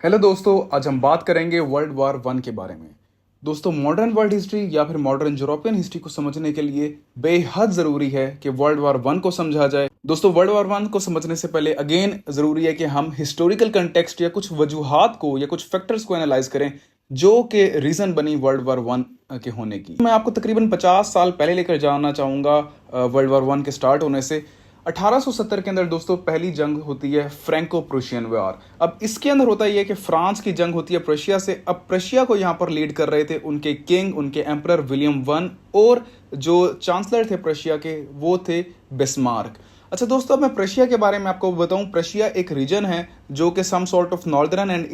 Hello दोस्तों, आज हम बात करेंगे वर्ल्ड वार वन के बारे में। दोस्तों, मॉडर्न वर्ल्ड हिस्ट्री या फिर मॉडर्न यूरोपियन हिस्ट्री को समझने के लिए बेहद ज़रूरी है कि वर्ल्ड वार वन को समझा जाए। दोस्तों, वर्ल्ड वार वन को समझने से पहले अगेन ज़रूरी है कि हम हिस्टोरिकल कंटेक्स्ट या कुछ वजूहात को या कुछ फैक्टर्स को एनालाइज करें जो कि रीज़न बनी वर्ल्ड वार वन के होने की। मैं आपको तकरीबन 50 साल पहले लेकर जाना चाहूँगा वर्ल्ड वार वन के स्टार्ट होने से। 1870 के अंदर दोस्तों पहली जंग होती है फ्रैंको प्रूशियन वार। अब इसके अंदर होता ही है कि फ्रांस की जंग होती है प्रशिया से। अब प्रशिया को यहाँ पर लीड कर रहे थे उनके किंग, उनके एम्परर विलियम वन, और जो चांसलर थे प्रशिया के वो थे बिस्मार्क। अच्छा दोस्तों, अब मैं प्रशिया के बारे में आपको बताऊं। प्रशिया एक रीजन है जो कि some sort of northern and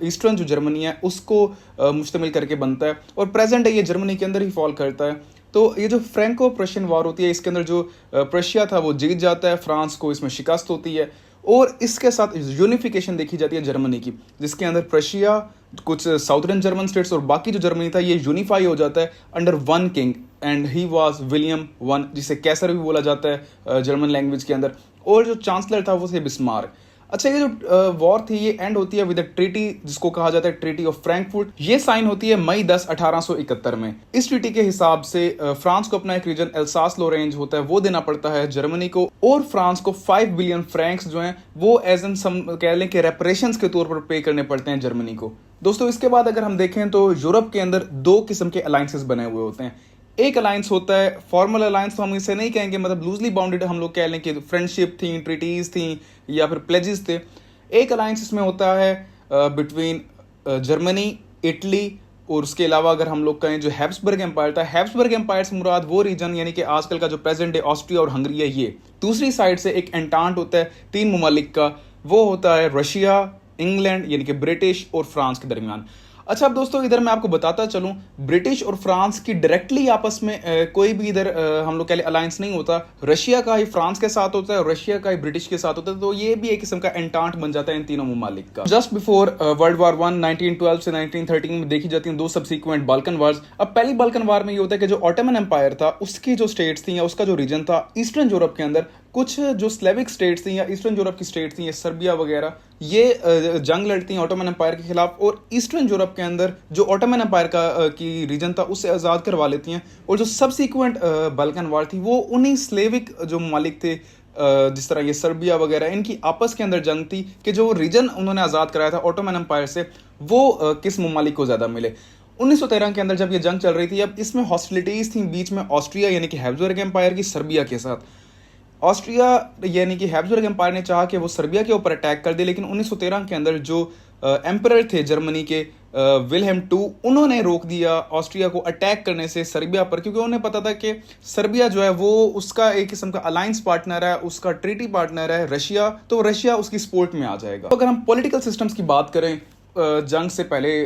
eastern जो जर्मनी है उसको मुश्तमिल करके बनता है, और प्रेजेंट ये जर्मनी के अंदर ही फॉल करता है। तो ये जो फ्रैंको प्रशियन वॉर होती है इसके अंदर जो प्रशिया था वो जीत जाता है, फ्रांस को इसमें शिकस्त होती है, और इसके साथ यूनिफिकेशन देखी जाती है जर्मनी की, जिसके अंदर प्रशिया, कुछ साउथर्न जर्मन स्टेट्स और बाकी जो जर्मनी था ये यूनिफाई हो जाता है under one king, and he was William one, जिसे कैसर भी बोला जाता है जर्मन लैंग्वेज के अंदर, और जो चांसलर था वो थे बिस्मार्क। अच्छा, ये जो वॉर थी ये एंड होती है विद ट्रीटी जिसको कहा जाता है ट्रीटी ऑफ फ्रैंकफर्ट। ये साइन होती है मई 10, 1871 में। इस ट्रीटी के हिसाब से फ्रांस को अपना एक रीजन एल्सास लोरेंज होता है वो देना पड़ता है जर्मनी को, और फ्रांस को 5 बिलियन फ्रैंक्स जो हैं वो एज एन कह लें कि रेपरेशंस के तौर पर पे करने पड़ते हैं जर्मनी को। दोस्तों, इसके बाद अगर हम देखें तो यूरोप के अंदर दो किस्म के अलायंसेस बने हुए होते हैं। एक अलायंस होता है फॉर्मल अलायंस, तो हम इसे नहीं कहेंगे, मतलब लूजली बाउंडेड हम लोग कह लें कि फ्रेंडशिप थी, ट्रीटीज थी या फिर प्लेजेस थे। एक अलायंस इसमें होता है बिटवीन जर्मनी, इटली, और उसके अलावा अगर हम लोग कहें जो हैब्सबर्ग एम्पायर था, हैब्सबर्ग एम्पायर से मुराद वो रीजन यानी कि आजकल का जो प्रेजेंट डे ऑस्ट्रिया और हंगरी है ये। दूसरी साइड से एक एंटांट होता है 3 ममालिक का, वो होता है रशिया, इंग्लैंड यानी कि ब्रिटिश और फ्रांस के दरमियान। अच्छा, अब दोस्तों इधर मैं आपको बताता चलूं, ब्रिटिश और फ्रांस की डायरेक्टली आपस में कोई भी इधर हम लोग कह लें अलायंस नहीं होता। रशिया का ही फ्रांस के साथ होता है और रशिया का ही ब्रिटिश के साथ होता है, तो ये भी एक किस्म का एंटांट बन जाता है इन तीनों ममालिक का। Just before world war one 1912 से 1913 में देखी जाती हैं दो सबसीक्वेंट बाल्कन वार्स। अब पहली बाल्कन वार में ये होता है कि जो ऑटोमन एम्पायर था उसकी जो स्टेट्स थी या उसका जो रीजन था ईस्टर्न यूरोप के अंदर, कुछ जो स्लेविक स्टेट्स थी या ईस्टर्न यूरोप की स्टेट्स थी, ये सर्बिया वगैरह, ये जंग लड़ती हैं ऑटोमन एम्पायर के खिलाफ, और ईस्टर्न यूरोप के अंदर जो ऑटोमन एम्पायर का की रीजन था उससे आज़ाद करवा लेती हैं। और जो सबसीक्वेंट बाल्कन वार थी वो उन्हीं स्लेविक जो ममालिक थे जिस तरह ये सर्बिया वगैरह, इनकी आपस के अंदर जंग थी कि जो रीजन उन्होंने आज़ाद कराया था ऑटोमन एम्पायर से वो किस ममालिक को ज़्यादा मिले। 1913 के अंदर जब ये जंग चल रही थी, अब इसमें हॉस्टिलिटीज़ थी बीच में ऑस्ट्रिया यानी कि हैब्सबर्ग एम्पायर की सर्बिया के साथ। ऑस्ट्रिया यानी कि हैब्सबर्ग एम्पायर ने चाहा कि वो सर्बिया के ऊपर अटैक कर दे, लेकिन 1913 के अंदर जो एम्परर थे जर्मनी के विल्हेम टू, उन्होंने रोक दिया ऑस्ट्रिया को अटैक करने से सर्बिया पर, क्योंकि उन्हें पता था कि सर्बिया जो है वो उसका एक किस्म का अलायंस पार्टनर है, उसका ट्रीटी पार्टनर है रशिया, तो रशिया उसकी सपोर्ट में आ जाएगा। तो अगर हम पॉलिटिकल सिस्टम्स की बात करें जंग से पहले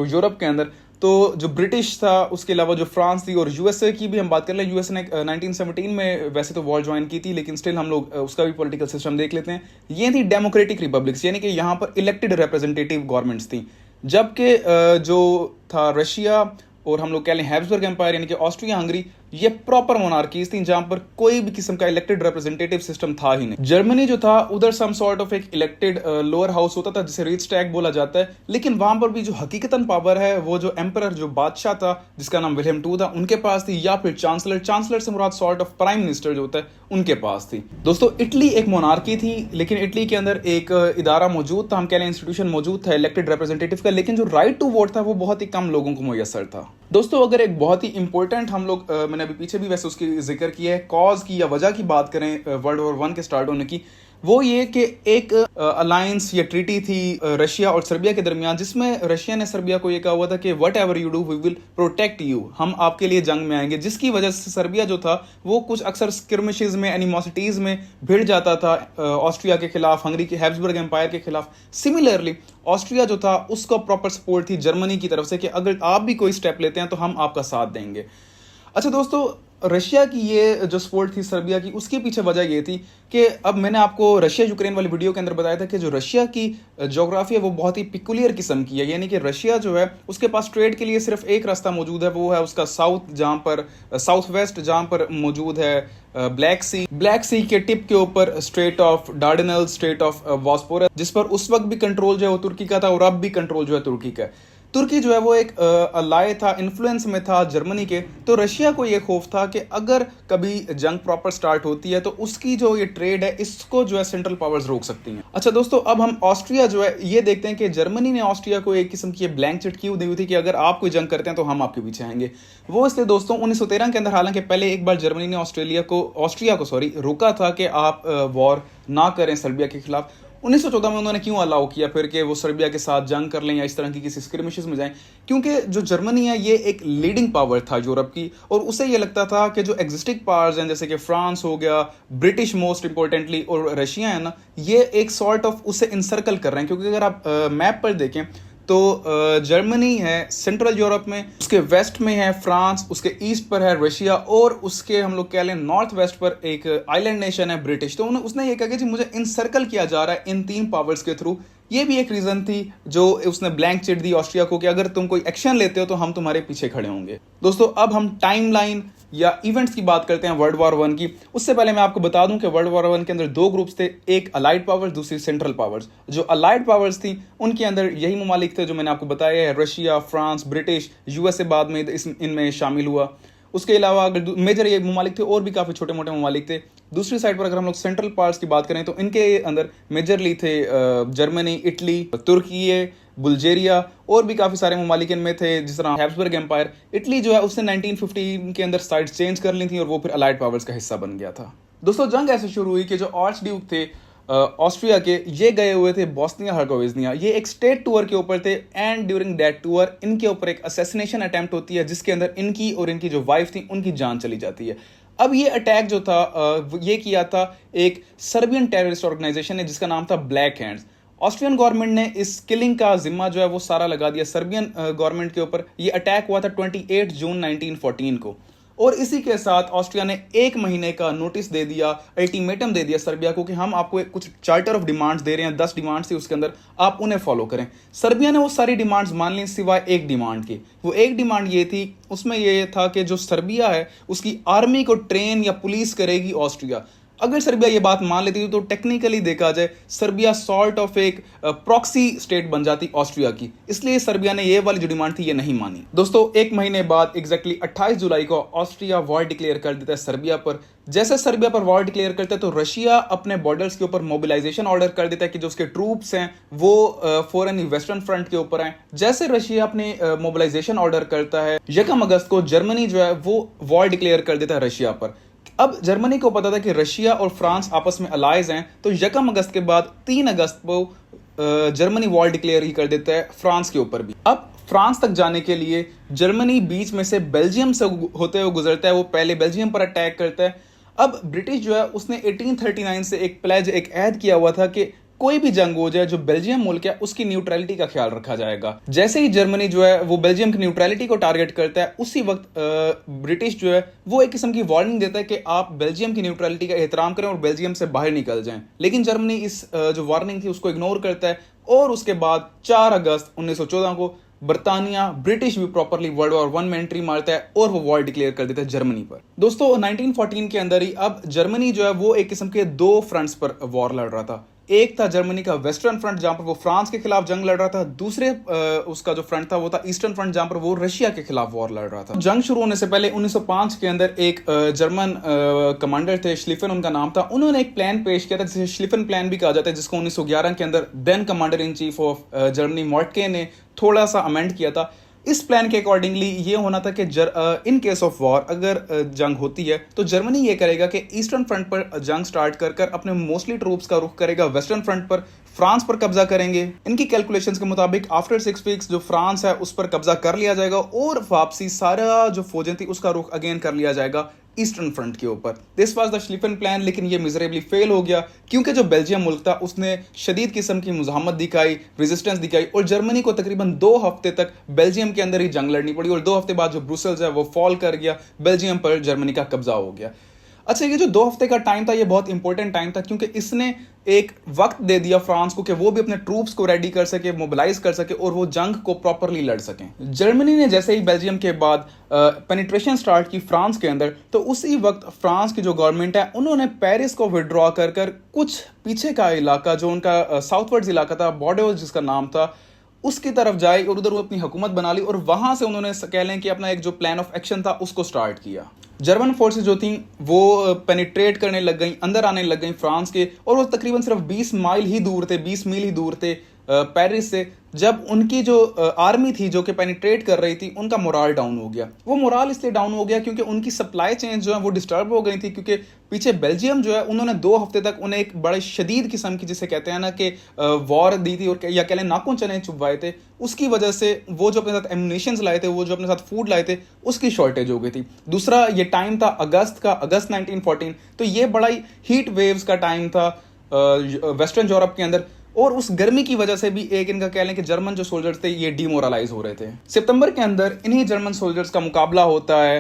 यूरोप के अंदर, तो जो ब्रिटिश था उसके अलावा जो फ्रांस थी, और यूएसए की भी हम बात कर लें, यूएसए ने 1917 में वैसे तो वॉर ज्वाइन की थी, लेकिन स्टिल हम लोग उसका भी पॉलिटिकल सिस्टम देख लेते हैं। ये थी डेमोक्रेटिक रिपब्लिक्स, यानी कि यहाँ पर इलेक्टेड रिप्रेजेंटेटिव गवर्नमेंट्स थी, जबकि जो था रशिया और हम लोग कह लें हैब्सबर्ग एम्पायर यानी कि ऑस्ट्रिया हंगरी, ये प्रॉपर मोनार्कीज थी जहां पर कोई भी किस्म का इलेक्टेड रिप्रेजेंटेटिव सिस्टम था ही नहीं। जर्मनी जो था उधर सम सॉर्ट ऑफ एक इलेक्टेड लोअर हाउस होता था जिसे रीचस्टैग बोला जाता है, लेकिन वहां पर भी जो हकीकतन पावर है वो जो एम्परर, जो बादशाह था जिसका नाम विलियम टू था, उनके पास थी, या फिर चांसलर से मुराद सॉर्ट ऑफ प्राइम मिनिस्टर जो होता है उनके पास थी। दोस्तों, इटली एक मोनार्की थी, लेकिन इटली के अंदर एक इदारा मौजूद था, हम कह लें इंस्टीट्यूशन मौजूद था इलेक्टेड रिप्रेजेंटेटिव का, लेकिन जो राइट टू वोट था वो बहुत ही कम लोगों को मुयसर था। दोस्तों, अगर एक बहुत ही इंपॉर्टेंट हम लोग मैंने अभी पीछे भी वैसे उसकी जिक्र किया है, कॉज की या वजह की बात करें वर्ल्ड वॉर वन के स्टार्ट होने की, वो ये कि एक अलायंस या ट्रीटी थी रशिया और सर्बिया के दरमियान, जिसमें रशिया ने सर्बिया को ये कहा हुआ था कि whatever you do we will protect you, हम आपके लिए जंग में आएंगे, जिसकी वजह से सर्बिया जो था वो कुछ अक्सर स्किर्मिशेज में, एनिमोसिटीज में भिड़ जाता था ऑस्ट्रिया के खिलाफ, हंगरी के हैब्सबर्ग एम्पायर के खिलाफ। सिमिलरली ऑस्ट्रिया जो था उसका प्रॉपर सपोर्ट थी जर्मनी की तरफ से कि अगर आप भी कोई स्टेप लेते हैं तो हम आपका साथ देंगे। अच्छा दोस्तों, रशिया की ये जो सपोर्ट थी सर्बिया की, उसके पीछे वजह ये थी कि अब मैंने आपको रशिया यूक्रेन वाली वीडियो के अंदर बताया था कि जो रशिया की ज्योग्राफी है वो बहुत ही पिकुलियर किस्म की है, यानी कि रशिया जो है उसके पास ट्रेड के लिए सिर्फ एक रास्ता मौजूद है, वो है उसका साउथ वेस्ट जहाँ पर मौजूद है ब्लैक सी के टिप के ऊपर straight of Dardanelles, straight of Bosphorus, जिस पर उस वक्त भी कंट्रोल जो है वो तुर्की का था और अब भी कंट्रोल जो है तुर्की का है। तुर्की जो है वो एक अलाय था, इन्फ्लुएंस में था जर्मनी के। तो रशिया को ये खौफ था कि अगर कभी जंग प्रॉपर स्टार्ट होती है तो उसकी जो ये ट्रेड है इसको जो है सेंट्रल पावर्स रोक सकती हैं। अच्छा दोस्तों, अब हम ऑस्ट्रिया जो है ये देखते हैं कि जर्मनी ने ऑस्ट्रिया को एक किस्म की ब्लैंक चिट क्यों दी हुई थी कि अगर आप कोई जंग करते हैं तो हम आपके पीछे आएंगे। वो इसलिए दोस्तों 1913 के अंदर, हालांकि पहले एक बार जर्मनी ने ऑस्ट्रिया को रोका था कि आप वॉर ना करें सर्बिया के खिलाफ। 1914 में उन्होंने क्यों अलाउ किया फिर कि वो सर्बिया के साथ जंग कर लें या इस तरह की किसी स्क्रिमिशेस में जाएं? क्योंकि जो जर्मनी है ये एक लीडिंग पावर था यूरोप की, और उसे ये लगता था कि जो एग्जिस्टिंग पावर्स हैं जैसे कि फ्रांस हो गया, ब्रिटिश मोस्ट इंपॉर्टेंटली, और रशिया है ना, ये एक सॉर्ट ऑफ उसे इंसर्कल कर रहे हैं। क्योंकि अगर आप मैप पर देखें तो जर्मनी है सेंट्रल यूरोप में, उसके वेस्ट में है फ्रांस, उसके ईस्ट पर है रशिया, और उसके हम लोग कह लें नॉर्थ वेस्ट पर एक आइलैंड नेशन है ब्रिटिश। तो उसने ये कहा कि जी मुझे इंसर्कल किया जा रहा है इन तीन पावर्स के थ्रू। ये भी एक रीजन थी जो उसने ब्लैंक चिट दी ऑस्ट्रिया को कि अगर तुम कोई एक्शन लेते हो तो हम तुम्हारे पीछे खड़े होंगे। दोस्तों, अब हम टाइमलाइन या इवेंट्स की बात करते हैं वर्ल्ड वॉर वन की। उससे पहले मैं आपको बता दूं कि वर्ल्ड वॉर वन के अंदर दो ग्रुप्स थे, एक अलाइड पावर्स, दूसरी सेंट्रल पावर्स। जो अलाइड पावर्स थी उनके अंदर यही ममालिक थे जो मैंने आपको बताया है, रशिया, फ्रांस, ब्रिटिश, यूएसए बाद में इनमें शामिल हुआ। उसके अलावा अगर मेजर ये ममालिक थे, और भी काफ़ी छोटे मोटे ममालिक थे। दूसरी साइड पर अगर हम लोग सेंट्रल पार्ट्स की बात करें तो इनके अंदर मेजरली थे जर्मनी, इटली, तुर्की, बुल्गारिया, और भी काफ़ी सारे ममालिक इनमें थे, जिस तरह हैब्सबर्ग एम्पायर। इटली जो है उसने 1915 के अंदर साइड्स चेंज कर ली थी और वो फिर अलाइड पावर्स का हिस्सा बन गया था। दोस्तों, जंग ऐसे शुरू हुई कि जो आर्च ड्यूक थे ऑस्ट्रिया के, ये गए हुए थे बोस्निया हर्जेगोविना। ये एक स्टेट टूर के ऊपर थे, एंड ड्यूरिंग दैट टूर इनके ऊपर एक असैसिनेशन अटेम्प्ट होती है जिसके अंदर इनकी और इनकी जो वाइफ थी उनकी जान चली जाती है। अब ये अटैक जो था ये किया था एक सर्बियन टेररिस्ट ऑर्गेनाइजेशन ने जिसका नाम था ब्लैक हैंड्स। ऑस्ट्रियन गवर्नमेंट ने इस किलिंग का जिम्मा जो है वो सारा लगा दिया सर्बियन गवर्नमेंट के ऊपर। ये अटैक हुआ था 28 जून 1914 को, और इसी के साथ ऑस्ट्रिया ने 1 महीने का नोटिस दे दिया, अल्टीमेटम दे दिया सर्बिया को कि हम आपको कुछ चार्टर ऑफ डिमांड्स दे रहे हैं, 10 डिमांड्स थी उसके अंदर, आप उन्हें फॉलो करें। सर्बिया ने वो सारी डिमांड्स मान ली सिवाय एक डिमांड की। वो एक डिमांड ये थी, उसमें ये था कि जो सर्बिया है उसकी आर्मी को ट्रेन या पुलिस करेगी ऑस्ट्रिया। अगर सर्बिया ये बात मान लेती तो टेक्निकली देखा जाए सर्बिया सॉर्ट ऑफ एक प्रॉक्सी स्टेट बन जाती ऑस्ट्रिया की, इसलिए सर्बिया ने ये वाली जो डिमांड थी ये नहीं मानी। दोस्तों, 1 महीने बाद एग्जैक्टली 28 जुलाई को ऑस्ट्रिया वॉर डिक्लेयर कर देता है सर्बिया पर। जैसे सर्बिया पर वॉर डिक्लेयर करता है तो रशिया अपने बॉर्डर्स के ऊपर मोबिलाइजेशन ऑर्डर कर देता है कि जो उसके ट्रूप्स हैं वो फॉरन वेस्टर्न फ्रंट के ऊपर आए। जैसे रशिया अपने मोबिलाइजेशन ऑर्डर करता है, 1 अगस्त को जर्मनी जो है वो वॉर डिक्लेयर कर देता है रशिया पर। अब जर्मनी को पता था कि रशिया और फ्रांस आपस में अलाइज हैं, तो 1 अगस्त के बाद 3 अगस्त को जर्मनी वॉर डिक्लेयर ही कर देता है फ्रांस के ऊपर भी। अब फ्रांस तक जाने के लिए जर्मनी बीच में से बेल्जियम से होते हुए गुजरता है, वो पहले बेल्जियम पर अटैक करता है। अब ब्रिटिश जो है उसने 1839 से एक ऐद किया हुआ था कि कोई भी जंग हो जाए जो बेल्जियम मुल्क है उसकी न्यूट्रलिटी का ख्याल रखा जाएगा। जैसे ही जर्मनी जो है वो बेल्जियम की न्यूट्रलिटी को टारगेट करता है, उसी वक्त ब्रिटिश जो है वो एक किस्म की वार्निंग देता है कि आप बेल्जियम की न्यूट्रलिटी का एहतराम करें और बेल्जियम से बाहर निकल जाएं। लेकिन जर्मनी इस जो वार्निंग थी उसको इग्नोर करता है, और उसके बाद 4 अगस्त 1914 को बर्तानिया, ब्रिटिश भी प्रॉपरली वर्ल्ड वॉर वन में एंट्री मारता है और वो वॉर डिक्लेयर कर देता है जर्मनी पर। दोस्तों, 1914 के अंदर ही अब जर्मनी जो है वो एक किस्म के 2 फ्रंट्स पर वॉर लड़ रहा था। एक था जर्मनी का वेस्टर्न फ्रंट जहां पर वो फ्रांस के खिलाफ जंग लड़ रहा था, दूसरे उसका जो फ्रंट था वो था ईस्टर्न फ्रंट जहां पर वो रशिया के खिलाफ वॉर लड़ रहा था। जंग शुरू होने से पहले 1905 के अंदर एक जर्मन कमांडर थे, श्लिफन उनका नाम था। उन्होंने एक प्लान पेश किया था जिसे श्लिफन प्लान भी कहा जाता है, जिसको 1911 के अंदर then commander in chief of Germany Moltke ने थोड़ा सा अमेंड किया था। इस प्लान के अकॉर्डिंगली ये होना था कि इन केस ऑफ वॉर अगर जंग होती है तो जर्मनी ये करेगा कि ईस्टर्न फ्रंट पर जंग स्टार्ट कर अपने मोस्टली ट्रूप्स का रुख करेगा वेस्टर्न फ्रंट पर, फ्रांस पर कब्जा करेंगे। इनकी कैलकुलेशंस के मुताबिक आफ्टर 6 वीक्स जो फ्रांस है उस पर कब्जा कर लिया जाएगा और वापसी सारा जो फौजें थी उसका रुख अगेन कर लिया जाएगा ईस्टर्न फ्रंट के ऊपर। दिस वाज द श्लिफन प्लान, लेकिन ये मिजरेबली फेल हो गया क्योंकि जो बेल्जियम मुल्क था उसने शदीद किस्म की मुजाहमत दिखाई, रेजिस्टेंस दिखाई और जर्मनी को तकरीबन 2 हफ्ते तक बेल्जियम के अंदर ही जंग लड़नी पड़ी और 2 हफ्ते बाद जो ब्रुसेल्स है वो फॉल कर गया, बेल्जियम पर जर्मनी का कब्जा हो गया। अच्छा, ये जो 2 हफ्ते का टाइम था ये बहुत इंपॉर्टेंट टाइम था क्योंकि इसने एक वक्त दे दिया फ्रांस को कि वो भी अपने ट्रूप्स को रेडी कर सके, मोबिलाइज कर सके और वो जंग को प्रॉपरली लड़ सकें। जर्मनी ने जैसे ही बेल्जियम के बाद पेनिट्रेशन स्टार्ट की फ्रांस के अंदर, तो उसी वक्त फ्रांस की जो गवर्नमेंट है उन्होंने पेरिस को विड्रॉ कर कर कुछ पीछे का इलाका जो उनका साउथवर्ड्स इलाका था, बॉर्डोज जिसका नाम था, उसकी तरफ जाए और उधर वो अपनी हुकूमत बना ली और वहां से उन्होंने कह लें कि अपना एक जो प्लान ऑफ एक्शन था उसको स्टार्ट किया। जर्मन फोर्सेस जो थी वो पेनिट्रेट करने लग गई, अंदर आने लग गई फ्रांस के, और वो तकरीबन सिर्फ 20 मील ही दूर थे पेरिस से। जब उनकी जो आर्मी थी जो कि पेनिट्रेट कर रही थी, उनका मोराल डाउन हो गया। वो मोराल इसलिए डाउन हो गया क्योंकि उनकी सप्लाई चेन जो है वो डिस्टर्ब हो गई थी, क्योंकि पीछे बेल्जियम जो है उन्होंने 2 हफ्ते तक उन्हें एक बड़े शदीद किस्म की, जिसे कहते हैं ना कि वॉर दी थी, और या कह लें नाखून चने चुभवाए थे। उसकी वजह से वो जो अपने साथ एम्युनिशंस लाए थे, वो जो अपने साथ फूड लाए थे, उसकी शॉर्टेज हो गई थी। दूसरा ये टाइम था अगस्त 1914, तो ये बड़ा ही हीट वेव्स का टाइम था वेस्टर्न यूरोप के अंदर, और उस गर्मी की वजह से भी एक इनका कह लें कि जर्मन जो सोल्जर्स थे ये डिमोरलाइज हो रहे थे। सितंबर के अंदर इन्हीं जर्मन सोल्जर्स का मुकाबला होता है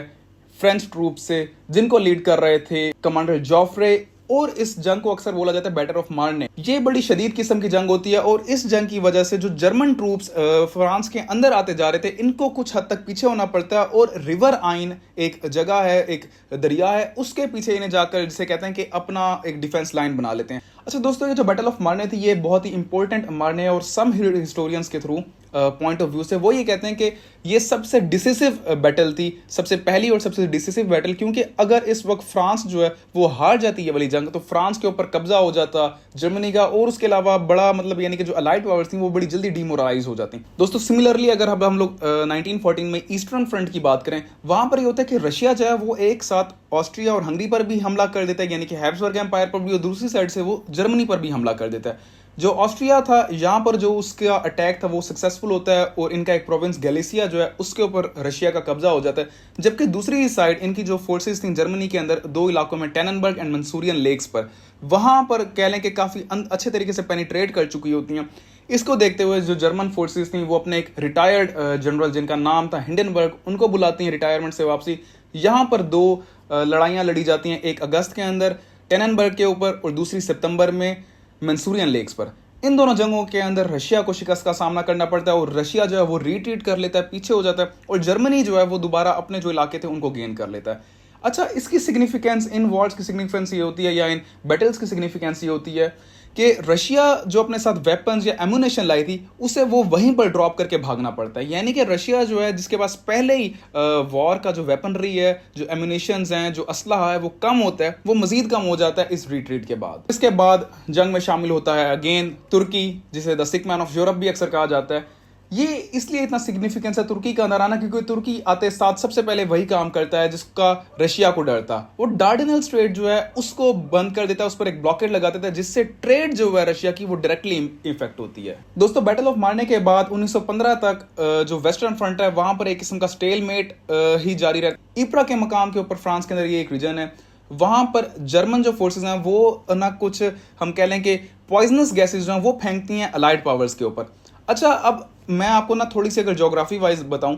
फ्रेंच ट्रूप से, जिनको लीड कर रहे थे कमांडर जोफ्रे, और इस जंग को अक्सर बोला जाता है बैटल ऑफ मार्ने। ये बड़ी शदीद किस्म की जंग होती है और इस जंग की वजह से जो जर्मन ट्रूप्स फ्रांस के अंदर आते जा रहे थे, इनको कुछ हद तक पीछे होना पड़ता है, और रिवर आइन एक जगह है, एक दरिया है, उसके पीछे इन्हें जाकर, जिसे कहते हैं कि अपना एक डिफेंस लाइन बना लेते हैं। अच्छा दोस्तों, ये जो बैटल ऑफ मार्ने थी ये बहुत ही इंपॉर्टेंट मार्ने है, और सम हिस्टोरियंस के थ्रू पॉइंट ऑफ व्यू से वो ये कहते हैं कि ये सबसे डिसिसिव बैटल थी, सबसे पहली और सबसे डिसिसिव बैटल, क्योंकि अगर इस वक्त फ्रांस जो है वो हार जाती है वाली जंग, तो फ्रांस के ऊपर कब्जा हो जाता जर्मनी का, और उसके अलावा बड़ा मतलब यानी कि जो अलाइड पावर्स थी वो बड़ी जल्दी डिमोरलाइज हो जाती। दोस्तों सिमिलरली अगर अब हम लोग 1914 में ईस्टर्न फ्रंट की बात करें, वहां पर ये होता है कि रशिया जो है वो एक साथ ऑस्ट्रिया और हंगरी पर भी हमला कर देता है, यानी कि हैब्सबर्ग एम्पायर पर भी, और दूसरी साइड से वो जर्मनी पर भी हमला कर देता है। जो ऑस्ट्रिया था यहाँ पर जो उसका अटैक था वो सक्सेसफुल होता है, और इनका एक प्रोविंस गैलिसिया जो है उसके ऊपर रशिया का कब्जा हो जाता है। जबकि दूसरी साइड इनकी जो फोर्सेस थी जर्मनी के अंदर 2 इलाकों में, टेननबर्ग एंड मंसूरियन लेक्स पर, वहां पर कह लें कि काफी अच्छे तरीके से पेनिट्रेट कर चुकी होती हैं। इसको देखते हुए जो जर्मन फोर्सेस थी वो अपने एक रिटायर्ड जनरल जिनका नाम था हिंडनबर्ग, उनको बुलाती हैं रिटायरमेंट से वापसी। यहाँ पर 2 लड़ाइयाँ लड़ी जाती हैं, एक अगस्त के अंदर टेननबर्ग के ऊपर और दूसरी सितंबर में मंसूरियन लेक्स पर। इन दोनों जंगों के अंदर रशिया को शिकस्त का सामना करना पड़ता है, और रशिया जो है वो रिट्रीट कर लेता है, पीछे हो जाता है, और जर्मनी जो है वो दोबारा अपने जो इलाके थे उनको गेन कर लेता है। अच्छा, इसकी सिग्निफिकेंस, इन वॉर्स की सिग्निफिकेंस ये होती है, या इन बैटल्स की सिग्निफिकेंस ये होती है कि रशिया जो अपने साथ वेपन्स या एमुनेशन लाई थी उसे वो वहीं पर ड्रॉप करके भागना पड़ता है। यानी कि रशिया जो है जिसके पास पहले ही वॉर का जो वेपनरी है, जो एमुनेशंस हैं, जो असलहा है वो कम होता है, वो मजीद कम हो जाता है इस रिट्रीट के बाद। इसके बाद जंग में शामिल होता है अगेन तुर्की, जिसे the sick man of Europe भी अक्सर कहा जाता है। ये इसलिए इतना सिग्निफिकेंस है तुर्की का अंदर आना क्योंकि तुर्की आते साथ सबसे पहले वही काम करता है जिसका रशिया को डर था। वो डार्डेनल स्ट्रेट जो है उसको बंद कर देता है, उस पर एक ब्लॉकेड लगा देता है, जिससे ट्रेड जो है रशिया की वो डायरेक्टली इफेक्ट होती है। दोस्तों बैटल ऑफ मार्ने के बाद 1915 तक जो वेस्टर्न फ्रंट है वहां पर एक किस्म का स्टेलमेट ही जारी रहा। इप्रा के मकाम के ऊपर फ्रांस के अंदर ये एक रीजन है, वहां पर जर्मन जो फोर्सेस हैं वो ना कुछ हम कह लें कि पॉइजनस गैसेज जो हैं वो फेंकती हैं अलाइड पावर्स के ऊपर। अच्छा, अब मैं आपको ना थोड़ी सी अगर ज्योग्राफी वाइज बताऊं,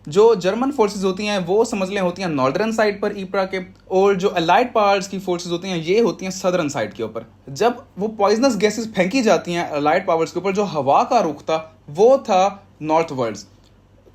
जो जर्मन फोर्सेस होती हैं वो समझ लें होती हैं नॉर्दर्न साइड पर इप्रा के, और जो अलाइड पावर्स की फोर्सेस होती हैं ये होती हैं सदर्न साइड के ऊपर। जब वो पॉइजनस गैसेस फेंकी जाती हैं अलाइड पावर्स के ऊपर, जो हवा का रुख था वो था नॉर्थ वर्ड्स।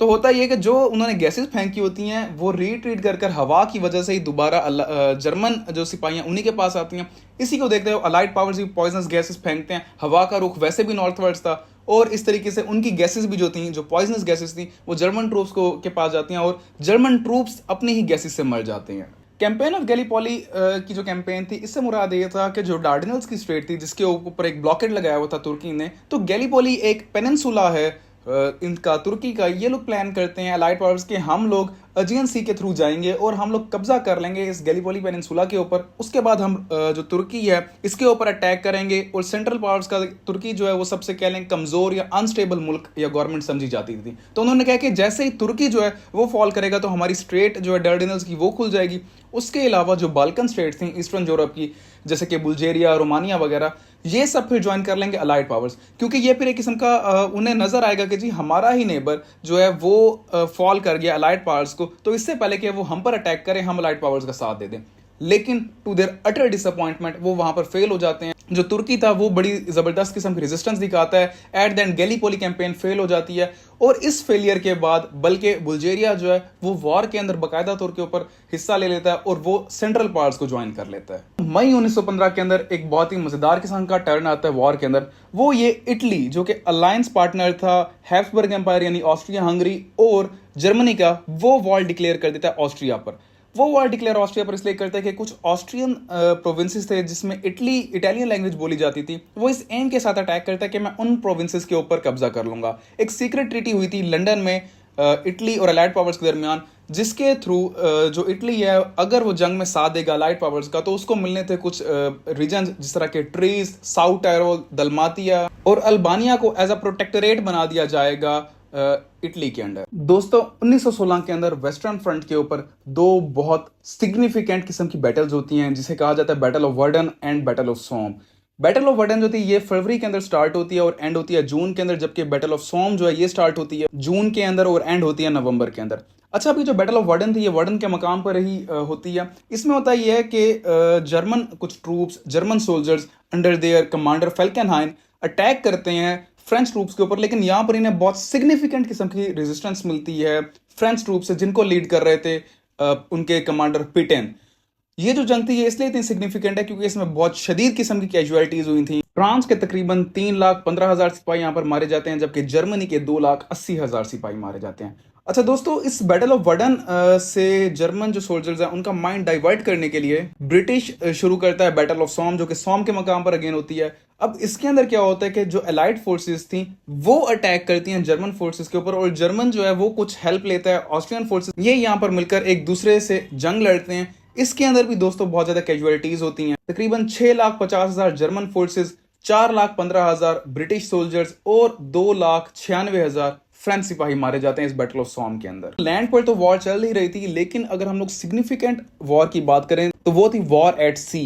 तो होता ये कि जो उन्होंने गैसेस फेंकी होती हैं वो रीट्रीट कर कर हवा की वजह से ही दोबारा जर्मन जो सिपाहियाँ उन्हीं के पास आती हैं। इसी को देखते हुए अलाइड पावर्स भी पॉइजनस गैसेस फेंकते हैं, हवा का रुख वैसे भी नॉर्थ वर्ड्स था, और इस तरीके से उनकी गैसेस भी जो थी, जो पॉइजनस गैसेस थी, वो जर्मन ट्रूप्स के पास जाती हैं, और जर्मन ट्रूप्स अपनी ही गैसेस से मर जाते हैं। कैंपेन ऑफ गैलीपोली की जो कैंपेन थी, इससे मुराद ये था कि जो डार्डेनल्स की स्ट्रेट थी जिसके ऊपर एक ब्लॉकेड लगाया हुआ था तुर्की ने, तो गैलीपोली एक पेनिनसुला है इनका तुर्की का। ये लोग प्लान करते हैं अलाइड पावर्स के हम लोग अजियन सी के थ्रू जाएंगे और हम लोग कब्जा कर लेंगे इस गैलीपोली पेनिनसुला के ऊपर। उसके बाद हम जो तुर्की है इसके ऊपर अटैक करेंगे और सेंट्रल पार्ट्स का तुर्की जो है वो सबसे कह लें कमजोर या अनस्टेबल मुल्क या गवर्नमेंट समझी जाती थी। तो उन्होंने कहा कि जैसे ही तुर्की जो है वो फॉल करेगा तो हमारी स्ट्रेट जो है डर्डिनल्स की वो खुल जाएगी। उसके अलावा जो बाल्कन स्टेट्स थी ईस्टर्न यूरोप की, जैसे कि बुल्गारिया, रोमानिया वगैरह, ये सब फिर ज्वाइन कर लेंगे अलाइड पावर्स, क्योंकि ये फिर एक किस्म का उन्हें नजर आएगा कि जी हमारा ही नेबर जो है वो फॉल कर गया अलाइड पावर्स को, तो इससे पहले कि वो हम पर अटैक करें हम अलाइड पावर्स का साथ दे दें। लेकिन टू देयर अटर डिसअपॉइंटमेंट वो वहां पर फेल हो जाते हैं। जो तुर्की था वो बड़ी जबरदस्त किस्म की रेजिस्टेंस दिखाता है। At the end Gallipoli campaign fail हो जाती है और इस फेलियर के बाद बल्कि बुल्गारिया जो है वो वॉर के अंदर बाकायदा तौर के ऊपर हिस्सा ले लेता है और वो सेंट्रल पार्ट्स को ज्वाइन कर लेता है। मई 1915 के अंदर एक बहुत ही मजेदार किस्म का टर्न आता है वॉर के अंदर। वो ये इटली जो कि अलायंस पार्टनर था हैब्सबर्ग एम्पायर यानी ऑस्ट्रिया हंगरी और जर्मनी का, वो वॉर डिक्लेयर कर देता है ऑस्ट्रिया पर। वो वॉर डिक्लेयर ऑस्ट्रिया पर इसलिए करते हैं कि कुछ ऑस्ट्रियन प्रोविंसेस थे जिसमें इटालियन लैंग्वेज बोली जाती थी, वो इस एम के साथ अटैक करता है कि मैं उन प्रोविंसेस के ऊपर कब्जा कर लूंगा। एक सीक्रेट ट्रीटी हुई थी लंदन में इटली और अलाइड पावर्स के दरमियान, जिसके थ्रू जो इटली है अगर वो जंग में साथ देगा अलाइड पावर्स का तो उसको मिलने थे कुछ रीजन जिस तरह के ट्रीज, साउथ टायरोल, दलमातिया और अल्बानिया को एज अ प्रोटेक्टोरेट बना दिया जाएगा इटली के अंडर। दोस्तों 1916 के अंदर वेस्टर्न फ्रंट के ऊपर दो बहुत सिग्निफिकेंट किस्म की बैटल्स होती हैं जिसे कहा जाता है battle of Verdun and battle of Somme. Battle of Verdun जो थी ये फरवरी के अंदर स्टार्ट होती है और एंड होती है जून के अंदर, जबकि बैटल ऑफ सोम जो है ये स्टार्ट होती है जून के अंदर और एंड होती है नवंबर के अंदर। अच्छा, अभी जो बैटल ऑफ वर्डन थी ये वर्डन के मकाम पर ही होती है। इसमें होता यह है कि जर्मन कुछ troops, German soldiers under their commander Falkenhayn attack करते हैं फ्रेंच ट्रूप्स के ऊपर, लेकिन यहां पर इन्हें बहुत सिग्निफिकेंट किस्म की रेजिस्टेंस मिलती है फ्रेंच ट्रूप्स से जिनको लीड कर रहे थे उनके कमांडर पिटेन। ये जो जंग थी ये इसलिए इतनी सिग्निफिकेंट है क्योंकि इसमें बहुत शदीद किस्म की कैजुअलिटीज हुई थी। फ्रांस के तकरीबन 3,15,000 सिपाही यहाँ पर मारे जाते हैं, जबकि जर्मनी के 2,80,000 सिपाही मारे जाते हैं। अच्छा दोस्तों, इस बैटल ऑफ वर्डन से जर्मन जो सोल्जर्स हैं उनका माइंड डाइवर्ट करने के लिए ब्रिटिश शुरू करता है बैटल ऑफ सोम, जो कि सोम के मकाम पर अगेन होती है। अब इसके अंदर क्या होता है कि जो अलाइड फोर्सेस थी वो अटैक करती हैं जर्मन फोर्सेस के ऊपर और जर्मन जो है वो कुछ हेल्प लेता है ऑस्ट्रियन फोर्सेस, ये यहाँ पर मिलकर एक दूसरे से जंग लड़ते हैं। इसके अंदर भी दोस्तों बहुत ज्यादा कैजुअलिटीज होती हैं। तकरीबन 6,50,000 जर्मन फोर्सेस, 4,15,000 ब्रिटिश सोल्जर्स और 2,96,000 फ्रेंच सिपाही मारे जाते हैं इस बैटल ऑफ सोम के अंदर। लैंड पर तो वॉर चल ही रही थी, लेकिन अगर हम लोग सिग्निफिकेंट वॉर की बात करें तो वो थी वॉर एट सी।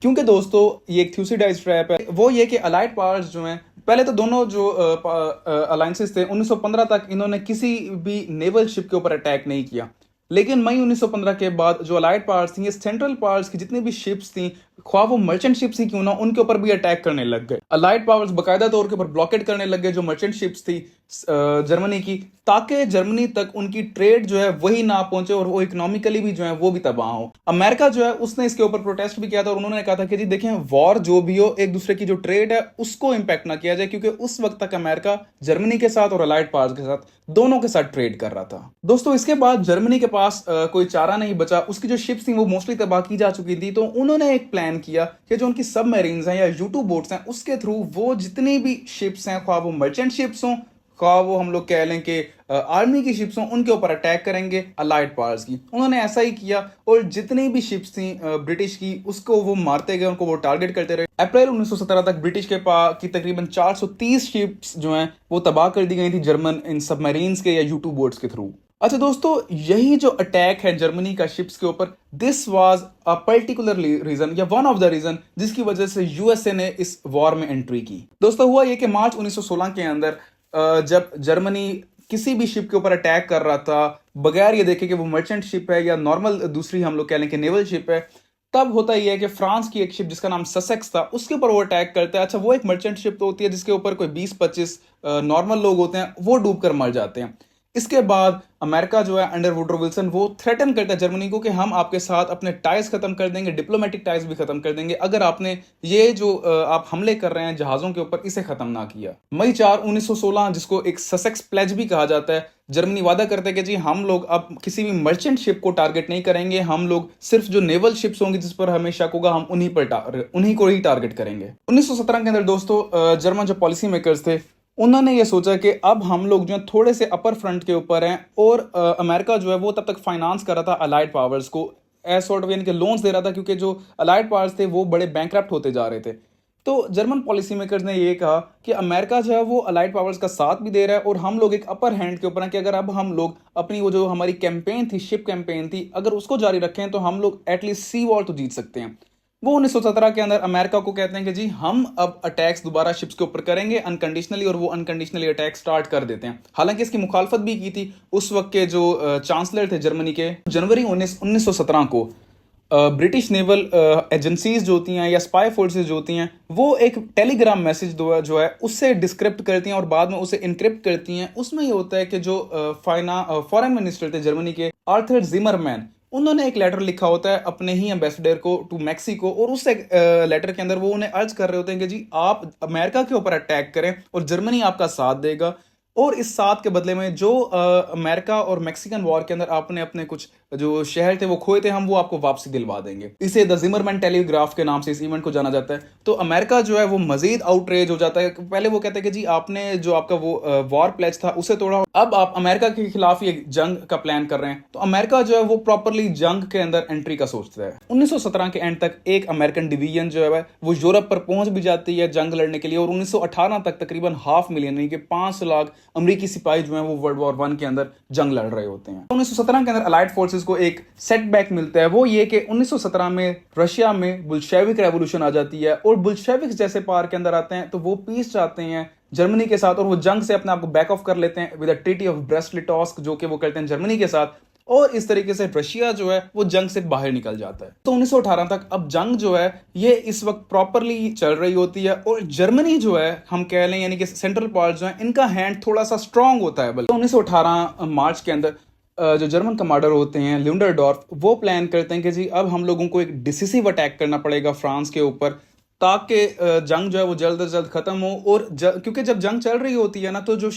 क्योंकि दोस्तों ये एक थ्यूसिडाइज ट्रैप है। वो ये कि अलाइड पावर्स जो हैं, पहले तो दोनों जो अलायंसेस थे 1915 तक इन्होंने किसी भी नेवल शिप के ऊपर अटैक नहीं किया, लेकिन मई 1915 के बाद जो अलाइड पावर्स थी, ये सेंट्रल पावर्स की जितनी भी शिप्स थी, ख्वाह वो मर्चेंट शिप्स ही क्यों ना, उनके ऊपर भी अटैक करने लग गए। अलाइड पावर्स बाकायदा तौर के ऊपर ब्लॉकेट करने लग गए जो मर्चेंट शिप्स थी जर्मनी की, ताकि जर्मनी तक उनकी ट्रेड जो है वही ना पहुंचे और वो इकोनॉमिकली भी जो है वो भी तबाह हो। अमेरिका जो है उसने इसके ऊपर प्रोटेस्ट भी किया था और उन्होंने कहा था कि जी देखें, वॉर जो भी हो एक दूसरे की जो ट्रेड है उसको इंपैक्ट ना किया जाए, क्योंकि उस वक्त तक अमेरिका जर्मनी के साथ और अलाइड पावर्स के साथ दोनों के साथ ट्रेड कर रहा था। दोस्तों इसके बाद जर्मनी के पास कोई चारा नहीं बचा, उसकी जो शिप्स थी वो मोस्टली तबाह की जा चुकी थी, तो उन्होंने एक प्लान किया कि जो उनकी सबमरीन्स हैं या U2 बोट्स हैं उसके थ्रू वो जितनी भी शिप्स हैं, ख्वाह वो मर्चेंट शिप्स हों, ख्वाह वो हम लोग कह लें कि आर्मी की शिप्स हों, उनके ऊपर अटैक करेंगे अलाइड पावर्स की। उन्होंने ऐसा ही किया और जितनी भी शिप्स थी ब्रिटिश की उसको वो मारते गए, उनको वो टारगेट करते रहे। अप्रैल 1917 तक ब्रिटिश के पास की तकरीबन 430 शिप्स जो हैं वो तबाह कर दी गई थी जर्मन इन सबमरीन्स के या U2 बोट्स के थ्रू। अच्छा दोस्तों, यही जो अटैक है जर्मनी का शिप्स के ऊपर, this was a particular region या वन ऑफ द रीजन जिसकी वजह से यूएसए ने इस वॉर में एंट्री की। दोस्तों हुआ ये कि मार्च 1916 के अंदर जब जर्मनी किसी भी शिप के ऊपर अटैक कर रहा था बगैर ये देखे कि वो मर्चेंट शिप है या नॉर्मल दूसरी हम लोग कह लें कि नेवल शिप है, तब होता ही है कि फ्रांस की एक शिप जिसका नाम ससेक्स था उसके ऊपर वो अटैक करता है। अच्छा, वो एक मर्चेंट शिप तो होती है जिसके ऊपर कोई 20-25 नॉर्मल लोग होते हैं, वो डूब कर मर जाते हैं। इसके बाद अमेरिका जो है अंडर वुडरो विल्सन वो थ्रेटन करता है जर्मनी को कि हम आपके साथ अपने टाइज खत्म कर देंगे, डिप्लोमेटिक टाइज भी खत्म कर देंगे अगर आपने ये जो आप हमले कर रहे हैं जहाजों के ऊपर इसे खत्म ना किया। मई 4, 1916 जिसको एक ससेक्स प्लेज भी कहा जाता है, जर्मनी वादा करते हैं कि जी हम लोग अब किसी भी मर्चेंट शिप को टारगेट नहीं करेंगे, हम लोग सिर्फ जो नेवल शिप्स होंगी जिस पर हमें शक होगा हम उन्हीं को ही टारगेट करेंगे। 1917 के अंदर दोस्तों जर्मन जो पॉलिसी मेकर्स थे उन्होंने ये सोचा कि अब हम लोग जो है थोड़े से अपर फ्रंट के ऊपर हैं, और अमेरिका जो है वो तब तक फाइनेंस कर रहा था अलाइड पावर्स को, एज सॉर्ट ऑफ यानी कि लोन्स दे रहा था, क्योंकि जो अलाइड पावर्स थे वो बड़े बैंकरप्ट होते जा रहे थे। तो जर्मन पॉलिसी मेकर्स ने ये कहा कि अमेरिका जो है वो अलाइड पावर्स का साथ भी दे रहा है, और हम लोग एक अपर हैंड के ऊपर हैं कि अगर अब हम लोग अपनी वो जो हमारी कैंपेन थी, शिप कैंपेन थी, अगर उसको जारी रखें तो हम लोग एटलीस्ट सी वॉर तो जीत सकते हैं। वो 1917 के अंदर अमेरिका को कहते हैं कि जी हम अब अटैक्स दोबारा शिप्स के ऊपर करेंगे अनकंडीशनली, और वो अनकंडीशनली अटैक स्टार्ट कर देते हैं। हालांकि इसकी मुखालफत भी की थी उस वक्त के जो चांसलर थे जर्मनी के। जनवरी 1917 को ब्रिटिश नेवल एजेंसीज जो होती हैं या स्पाई फोर्सेज जो होती हैं, वो एक टेलीग्राम मैसेज जो है उससे डिस्क्रिप्ट करती हैं और बाद में उसे इनक्रिप्ट करती हैं। उसमें ये होता है कि जो फॉरेन मिनिस्टर थे जर्मनी के, आर्थर जिमरमैन, उन्होंने एक लेटर लिखा होता है अपने ही एम्बेसडर को टू मैक्सिको, और उस लेटर के अंदर वो उन्हें अर्ज कर रहे होते हैं कि जी आप अमेरिका के ऊपर अटैक करें और जर्मनी आपका साथ देगा, और इस साथ के बदले में जो अमेरिका और मैक्सिकन वॉर के अंदर आपने अपने कुछ जो शहर थे वो खोए थे, हम वो आपको वापसी दिलवा देंगे। इसे द जिमरमैन टेलीग्राफ के नाम से इस इवेंट को जाना जाता है। तो अमेरिका जो है वो मजीद आउटरेज हो जाता है। पहले वो कहते हैं कि जी आपने जो आपका वो वॉर प्लेज था उसे तोड़ा, अब आप अमेरिका के खिलाफ ये जंग का प्लान कर रहे हैं। तो अमेरिका जो है वो प्रॉपरली जंग के अंदर एंट्री का सोचता है। 1917 के एंड तक एक अमेरिकन डिवीजन जो है वो यूरोप पर पहुंच भी जाती है जंग लड़ने के लिए, और 1918 तक तकरीबन 500,000 यानी कि 5 लाख अमरीकी सिपाही जो है वो वर्ल्ड वॉर 1 के अंदर जंग लड़ रहे होते हैं। 1917 के अंदर अलाइड फोर्सेस को एक सेटबैक मिलता है, वो ये कि 1917 में रशिया में बुल्शेविक रेवोल्यूशन आ जाती है, और बुल्शेविक्स जैसे पावर के अंदर आते हैं तो वो पीस चाहते हैं जर्मनी के साथ, और वो जंग से अपने आप को बैक ऑफ कर लेते हैं with the treaty of breast-Litovsk, जो कि वो करते हैं जर्मनी के साथ, और इस तरीके से रशिया जो है वो जंग से बाहर निकल जाता है। तो 1918 तक अब जंग जो है ये इस वक्त प्रॉपरली चल रही होती है, और जर्मनी जो है हम कह लें यानी कि सेंट्रल पार्ट जो है इनका हैंड थोड़ा सा स्ट्रांग होता है। बल्कि 1918 मार्च के अंदर जो जर्मन कमांडर होते हैं ल्यूडरडॉर्फ, वो प्लान करते हैं कि जी अब हम लोगों को एक डिसिसिव अटैक करना पड़ेगा फ्रांस के ऊपर, ताकि जंग जो है वो जल्द से जल्द खत्म हो। और क्योंकि जब जंग चल रही होती है ना, तो जो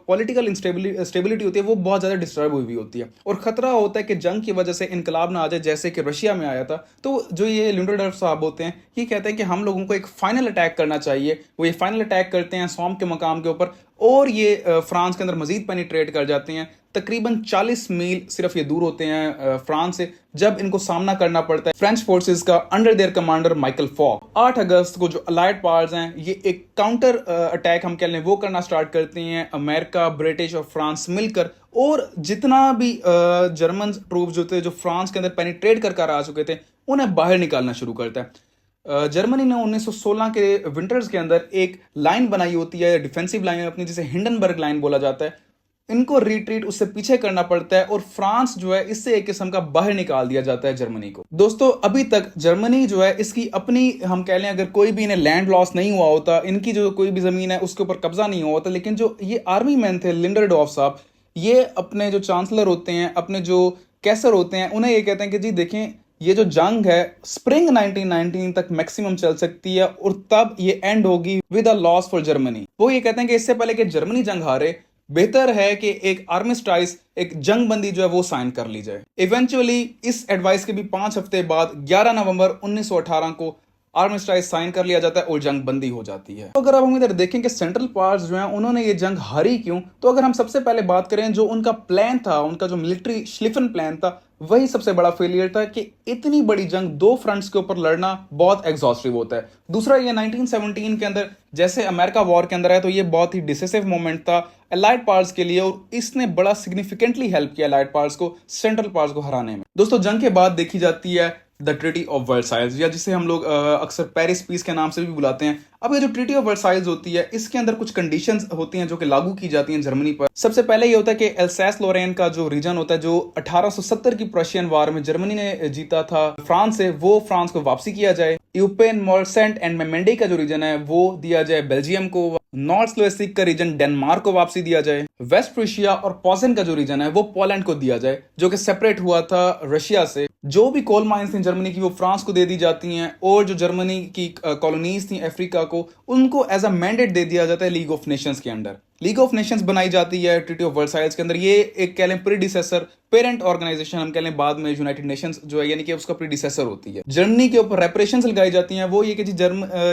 पॉलिटिकल स्टेबिलिटी होती है वो बहुत ज़्यादा डिस्टर्ब हुई हुई होती है, और खतरा होता है कि जंग की वजह से इनकलाब ना आ जाए जैसे कि रशिया में आया था। तो जो ये ल्यूडरडॉर्फ साहब होते हैं ये कहते हैं कि हम लोगों को एक फाइनल अटैक करना चाहिए। वो ये फाइनल अटैक करते हैं सोम के मकाम के ऊपर, और ये फ्रांस के अंदर मजीद पेनिट्रेट कर जाते हैं। तकरीबन 40 मील सिर्फ ये दूर होते हैं फ्रांस से, जब इनको सामना करना पड़ता है फ्रेंच फोर्सेस का under their commander Michael Foch. 8 अगस्त को जो अलाइड पावर्स हैं ये एक काउंटर अटैक हम कह लें वो करना स्टार्ट करते हैं, अमेरिका, ब्रिटिश और फ्रांस मिलकर। और जितना भी जर्मन ट्रूप जो थे जो फ्रांस के अंदर पेनिट्रेट कर आ चुके थे उन्हें बाहर निकालना शुरू करता है। जर्मनी ने 1916 के विंटर्स के अंदर एक लाइन बनाई होती है, डिफेंसिव लाइन अपनी, जिसे हिंडनबर्ग लाइन बोला जाता है। इनको रिट्रीट उससे पीछे करना पड़ता है, और फ्रांस जो है इससे एक किस्म का बाहर निकाल दिया जाता है जर्मनी को। दोस्तों अभी तक जर्मनी जो है इसकी अपनी हम कह लें, अगर कोई भी इन्हें लैंड लॉस नहीं हुआ होता, इनकी जो कोई भी जमीन है उसके ऊपर कब्जा नहीं हुआ होता, लेकिन जो ये आर्मी मैन थे लिंडरडॉर्फ साहब, ये अपने जो चांसलर होते हैं, अपने जो कैसर होते हैं, उन्हें ये कहते हैं कि जी देखें ये जो जंग है स्प्रिंग 1919 तक मैक्सिमम चल सकती है, और तब ये एंड होगी with a loss for Germany. वो ये कहते हैं कि इससे पहले कि जर्मनी जंग हारे, बेहतर है कि एक आर्मिस्टाइज, एक जंग बंदी जो है वो साइन कर ली जाए। इवेंचुअली इस एडवाइस के भी 5 हफ्ते बाद 11 नवंबर 1918 को आर्मिस्टाइज साइन कर लिया जाता है और जंग बंदी हो जाती है। तो अगर अब हम इधर देखें कि सेंट्रल पावर्स जो हैं उन्होंने ये जंग हारी क्यों, तो अगर हम सबसे पहले बात करें जो उनका प्लान था, उनका जो मिलिट्री श्लिफन प्लान था, वही सबसे बड़ा फेलियर था कि इतनी बड़ी जंग 2 फ्रंट्स के ऊपर लड़ना बहुत एग्जॉस्टिव होता है। दूसरा ये 1917 के अंदर जैसे अमेरिका वॉर के अंदर है, तो ये बहुत ही डिसिसिव मोमेंट था अलाइड पावर्स के लिए, और इसने बड़ा सिग्निफिकेंटली हेल्प किया अलाइड पावर्स को सेंट्रल पावर्स को हराने में। दोस्तों जंग के बाद देखी जाती है द ट्रीटी ऑफ वर्साइल्स, या जिसे हम लोग अक्सर पेरिस पीस के नाम से भी बुलाते हैं। अब ये जो ट्रीटी ऑफ वर्साइल्स होती है इसके अंदर कुछ कंडीशंस होती हैं जो कि लागू की जाती हैं जर्मनी पर। सबसे पहले ये होता है कि एल्सेस लोरेन का जो रीजन होता है, जो 1870 की प्रशियन वार में जर्मनी ने जीता था फ्रांस से, वो फ्रांस को वापसी किया जाए। यूपेन, मोरसेंट एंड मेमेंडे का जो रीजन है वो दिया जाए बेल्जियम को। नॉर्थ स्लोवेसिक का रीजन डेनमार्क को वापसी दिया जाए। वेस्ट प्रूशिया और पोजेन का जो रीजन है वो पोलैंड को दिया जाए, जो कि सेपरेट हुआ था रशिया से। जो भी कोल माइंस थी जर्मनी की वो फ्रांस को दे दी जाती हैं, और जो जर्मनी की कॉलोनीज थी अफ्रीका को, उनको एज अ मैंडेट दे दिया जाता है लीग ऑफ नेशंस के अंडर। लीग ऑफ नेशंस बनाई जाती है ट्रीटी ऑफ वर्साइल्स के अंदर। ये एक कह लें प्रीडिसेसर पेरेंट ऑर्गेनाइजेशन हम कह लें, बाद में यूनाइटेड नेशंस जो है यानी कि उसका प्रीडिसेसर होती है। जर्मनी के ऊपर रेपरेशंस लगाई जाती हैं। वो ये कि जी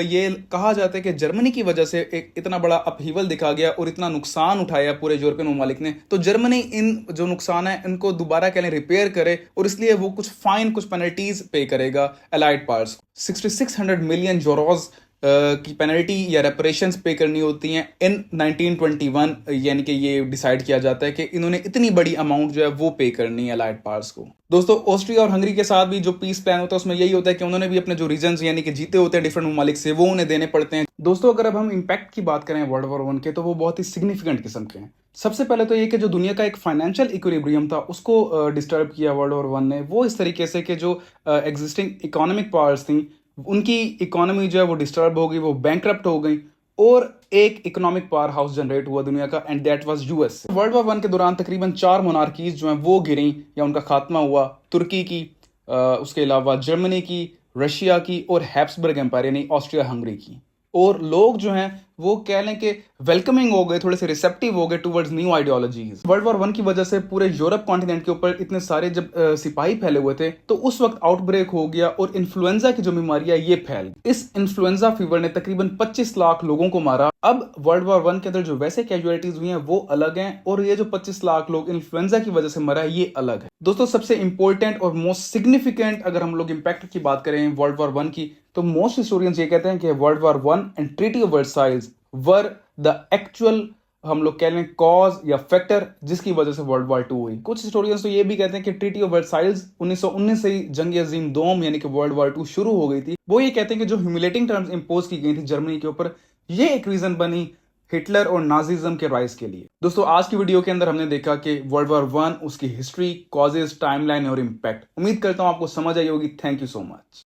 ये कहा जाता है कि जर्मनी की वजह से एक इतना बड़ा अपहीवल दिखा गया और इतना नुकसान उठाया पूरे यूरोपियन ममालिक ने, तो जर्मनी इन जो नुकसान है इनको दोबारा कह लें रिपेयर करे और इसलिए वो कुछ फाइन कुछ पेनल्टीज पे करेगा एलाइड पार्ट्स। 6600 मिलियन यूरोज की पेनल्टी या रेपरेशंस पे करनी होती हैं इन 1921, यानी कि ये डिसाइड किया जाता है कि इन्होंने इतनी बड़ी अमाउंट जो है वो पे करनी है अलाइड पावर्स को। दोस्तों ऑस्ट्रिया और हंगरी के साथ भी जो पीस प्लान होता है उसमें यही होता है कि उन्होंने भी अपने जो रीजन्स यानी कि जीते होते हैं डिफरेंट ममालिक से, वो उन्हें देने पड़ते हैं। दोस्तों अगर अब हम इम्पैक्ट की बात करें वर्ल्ड वॉर 1 के, तो वो बहुत ही सिग्निफिकेंट किस्म के हैं। सबसे पहले तो ये कि जो दुनिया का एक फाइनेंशियल इक्विलिब्रियम था उसको डिस्टर्ब किया वर्ल्ड वॉर 1 ने, वो इस तरीके से कि जो एग्जिस्टिंग इकोनॉमिक पावर्स थी उनकी इकोनॉमी जो है वो डिस्टर्ब हो गई, वो बैंकरप्ट हो गई और एक इकोनॉमिक पावर हाउस जनरेट हुआ दुनिया का, and that was US. World war 1 के दौरान तकरीबन 4 मोनार्कीज जो हैं वो गिरी या उनका खात्मा हुआ। तुर्की की, उसके अलावा जर्मनी की, रशिया की और हैब्सबर्ग एम्पायर यानी ऑस्ट्रिया हंगरी की। और लोग जो हैं वो कह लें कि वेलकमिंग हो गए, थोड़े से रिसेप्टिव हो गए towards new ideologies. World war 1 की वजह से पूरे यूरोप कॉन्टिनेंट के ऊपर इतने सारे जब सिपाही फैले हुए थे तो उस वक्त आउटब्रेक हो गया और इन्फ्लुएंजा की जो बीमारी है ये फैल। इस इन्फ्लुएंजा फीवर ने तकरीबन 25 लाख लोगों को मारा। अब वर्ल्ड वॉर 1 के अंदर जो वैसे कैजुअलिटीज हुई हैं वो अलग हैं और ये जो 25 लाख लोग इन्फ्लुएंजा की वजह से मरा है ये अलग है। दोस्तों सबसे इंपॉर्टेंट और मोस्ट सिग्निफिकेंट अगर हम लोग इम्पैक्ट की बात करें वर्ल्ड वॉर 1 की, तो मोस्ट हिस्टोरियंस ये कहते हैं कि world war 1 and treaty of Versailles were the actual हम लोग कह लें कॉज या फैक्टर जिसकी वजह से वर्ल्ड वॉर 2 हुई। कुछ हिस्टोरियंस तो ये भी कहते हैं कि ट्रीटी ऑफ वर्साइल्स 1919 से ही जंग अजीम दोम यानी कि वर्ल्ड वॉर 2 शुरू हो गई थी। वो ये कहते हैं कि जो ह्यूमिलेटिंग टर्म्स इंपोज की गई थी जर्मनी के ऊपर, ये एक रीजन बनी हिटलर और नाजिज्म के राइज के लिए। दोस्तों आज की वीडियो के अंदर हमने देखा कि वर्ल्ड वॉर 1, उसकी हिस्ट्री, कॉजेज, टाइमलाइन और इम्पैक्ट। उम्मीद करता हूं आपको समझ आई होगी। Thank you so much.